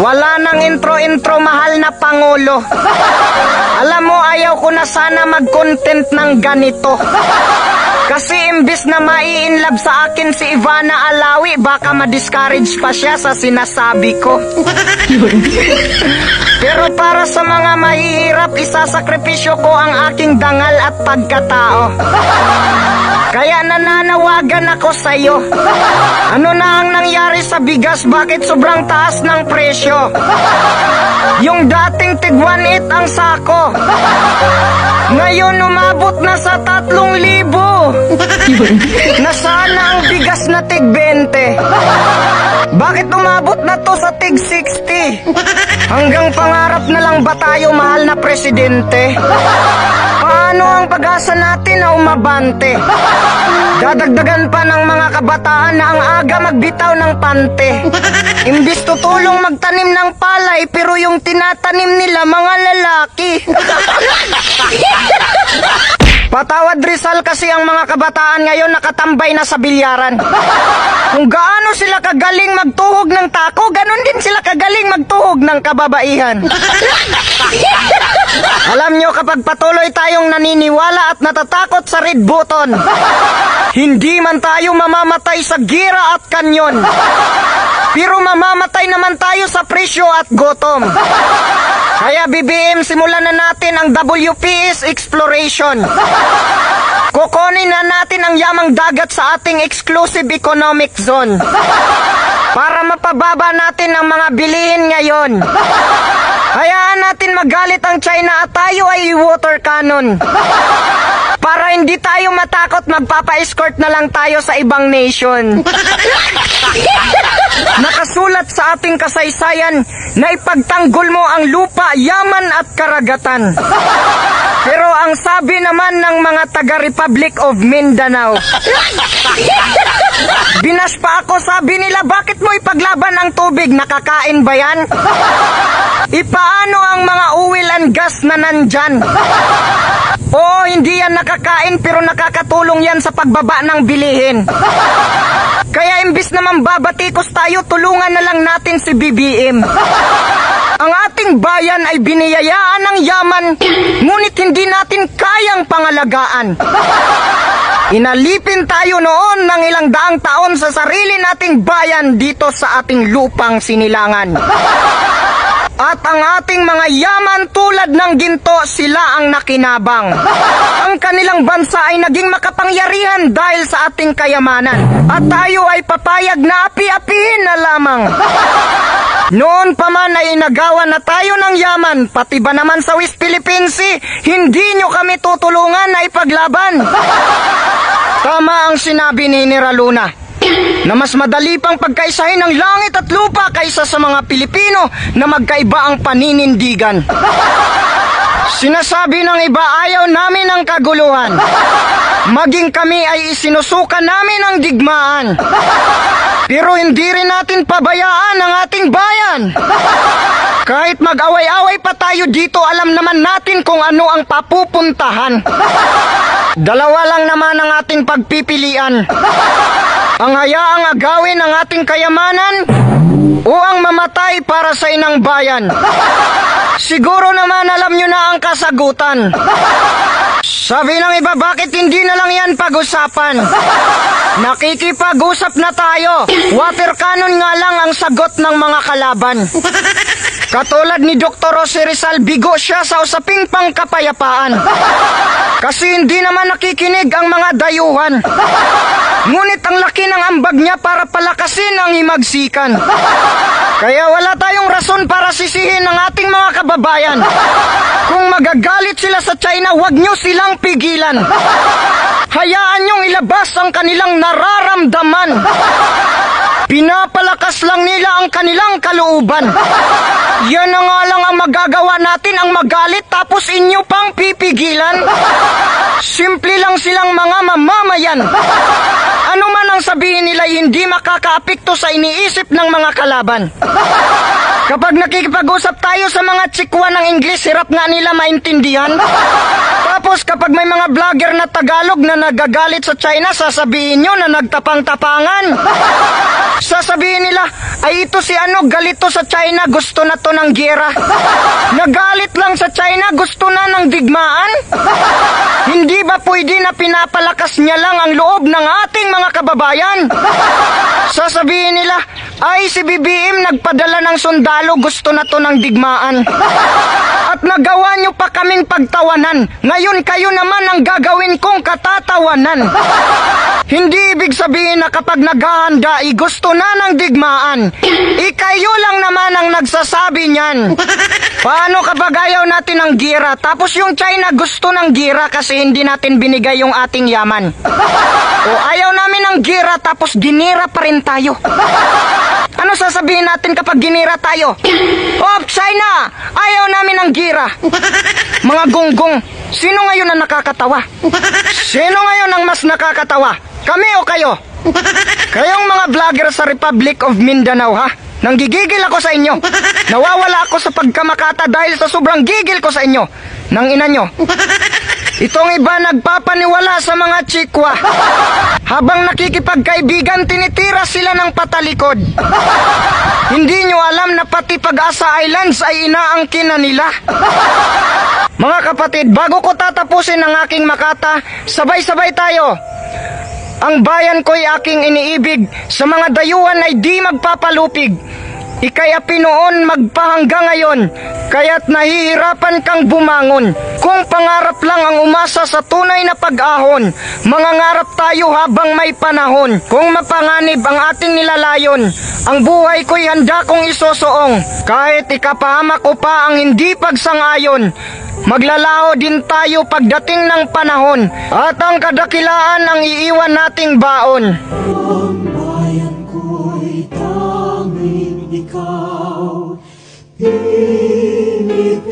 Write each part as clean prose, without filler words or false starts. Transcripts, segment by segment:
Wala nang intro-intro, mahal na Pangulo. Alam mo, ayaw ko na sana mag-content ng ganito. Kasi imbis na mai-inlove sa akin si Ivana Alawi, baka ma-discourage pa siya sa sinasabi ko. Pero para sa mga mahihirap, isasakripisyo ko ang aking dangal at pagkatao. Kaya nananawagan ako sa'yo. Ano na ang nangyari sa bigas? Bakit sobrang taas ng presyo? Yung dating tig-1.8 ang sako, ngayon umabot na sa 3,000. Nasaan na ang bigas na tig-20? Bakit umabot na to sa tig-60? Hanggang pangarap na lang ba tayo, mahal na presidente? Paano ang pag-asa natin na umabante? Dadagdagan pa ng mga kabataan na ang aga magbitaw ng pante. Imbis tutulong magtanim ng palay, pero yung tinatanim nila mga lalaki. Patawad Rizal, kasi ang mga kabataan ngayon nakatambay na sa bilyaran. Kung gaano sila kagaling magtuhog ng tako, ganun din sila kagaling magtuhog ng kababaihan. Alam nyo, kapag patuloy tayong naniniwala at natatakot sa red button, hindi man tayo mamamatay sa gira at kanyon, pero mamamatay naman tayo sa presyo at gutom. Kaya BBM, simulan na natin ang WPS exploration. Kukunin na natin ang yamang dagat sa ating exclusive economic zone para mapababa natin ang mga bilihin ngayon. Hayaan natin magalit ang China at tayo ay water cannon. Para hindi tayo matakot, magpapa-escort na lang tayo sa ibang nation. Nakasulat sa ating kasaysayan na ipagtanggol mo ang lupa, yaman at karagatan. Pero ang sabi naman ng mga taga-Republic of Mindanao, binas pa ako, sabi nila, bakit mo ipaglaban ang tubig? Nakakain ba yan? Ipaano ang mga oil and gas na nandyan? Oo, hindi yan nakakain, pero nakakatulong yan sa pagbaba ng bilihin. Kaya imbis naman babatikos tayo, tulungan na lang natin si BBM. Ang ating bayan ay biniyayaan ng yaman, ngunit hindi natin kayang pangalagaan. Inalipin tayo noon ng ilang daang taon sa sarili nating bayan dito sa ating lupang sinilangan. At ang ating mga yaman tulad ng ginto, sila ang nakinabang. Ang kanilang bansa ay naging makapangyarihan dahil sa ating kayamanan. At tayo ay papayag na api-apihin na lamang. Noon pa man ay inagawan na tayo ng yaman, pati ba naman sa West Philippine Sea, hindi nyo kami tutulungan na ipaglaban. Tama ang sinabi ni Nera Luna, na mas madali pang pagkaisahin ng langit at lupa kaysa sa mga Pilipino na magkaiba ang paninindigan. Sinasabi ng iba, ayaw namin ng kaguluhan. Maging kami ay isinusuka namin ang digmaan. Pero hindi rin natin pabayaan ang ating bayan. Kahit mag-away-away pa tayo dito, alam naman natin kung ano ang papupuntahan. Dalawa lang naman ang ating pagpipilian. Ang hayaang agawin ang ating kayamanan o ang mamatay para sa inang bayan. Siguro naman alam nyo na ang kasagutan. Sabi ng iba, bakit hindi na lang yan pag-usapan? Nakikipag-usap na tayo. Water cannon nga lang ang sagot ng mga kalaban. Katulad ni Dr. Jose Rizal, bigo siya sa usaping pangkapayapaan. Kasi hindi naman nakikinig ang mga dayuhan. Ngunit ang laki ng ambag niya para palakasin ang himagsikan. Kaya wala tayong rason para sisihin ang ating mga kababayan. Kung magagalit sila sa China, huwag nyo silang pigilan. Hayaan nyong ilabas ang kanilang nararamdaman. Pinapalakas lang nila ang kanilang kalooban. Yan na nga lang ang magagawa natin, ang magalit tapos inyo pang pipigilan. Simple lang silang mga mamamayan. Ano man ang sabihin nila, hindi makakaapekto sa iniisip ng mga kalaban. Kapag nakikipag-usap tayo sa mga tsikwa ng Ingles, hirap nga nila maintindihan. Tapos kapag may mga vlogger na Tagalog na nagagalit sa China, sasabihin nyo na nagtapang-tapangan. Sasabihin nila, ay ito si ano, galito sa China, gusto na to ng giyera. Nagalit lang sa China, gusto na ng digmaan. Hindi ba pwede na pinapalakas niya lang ang loob ng ating mga kababayan? Sasabihin nila, ay si BBM nagpadala ng sundalo, gusto na to ng digmaan. At nagawa nyo pa kaming pagtawanan. Ngayon kayo naman ang gagawin kong katatawanan. Hindi ibig sabihin na kapag naghahanda, gusto na ng digmaan. Ikayo lang naman ang nagsasabi niyan. Paano kapag ayaw natin ng gira? Tapos yung China gusto ng gira kasi hindi natin binigay yung ating yaman. O ayaw namin ng gira tapos ginira pa rin tayo. Ano sasabihin natin kapag ginira tayo? Oh, China! Ayaw namin ng gira. Mga gonggong, sino ngayon ang nakakatawa? Sino ngayon ang mas nakakatawa? Kami o kayo? Kayong mga vlogger sa Republic of Mindanao, ha? Nanggigigil ako sa inyo. Nawawala ako sa pagkamakata dahil sa sobrang gigil ko sa inyo. Nang ina nyo. Itong iba nagpapaniwala sa mga chikwa. Habang nakikipagkaibigan, tinitira sila ng patalikod. Hindi nyo alam na pati Pag-asa Islands ay inaangkin na nila. Mga kapatid, bago ko tatapusin ang aking makata, sabay-sabay tayo. Ang bayan ko'y aking iniibig, sa mga dayuhan ay di magpapalupig. Ika'y api noon magpahangga ngayon, kaya't nahihirapan kang bumangon. Kung pangarap lang ang umasa sa tunay na pag-ahon, mangangarap tayo habang may panahon. Kung mapanganib ang ating nilalayon, ang buhay ko'y handa kong isosoong. Kahit ikapahamak ko pa ang hindi pagsangayon, maglalaho din tayo pagdating ng panahon, at ang kadakilaan ang iiwan nating baon. Ang bayan ko'y tanging ikaw, Pilipinas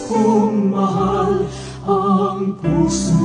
kong mahal, ang puso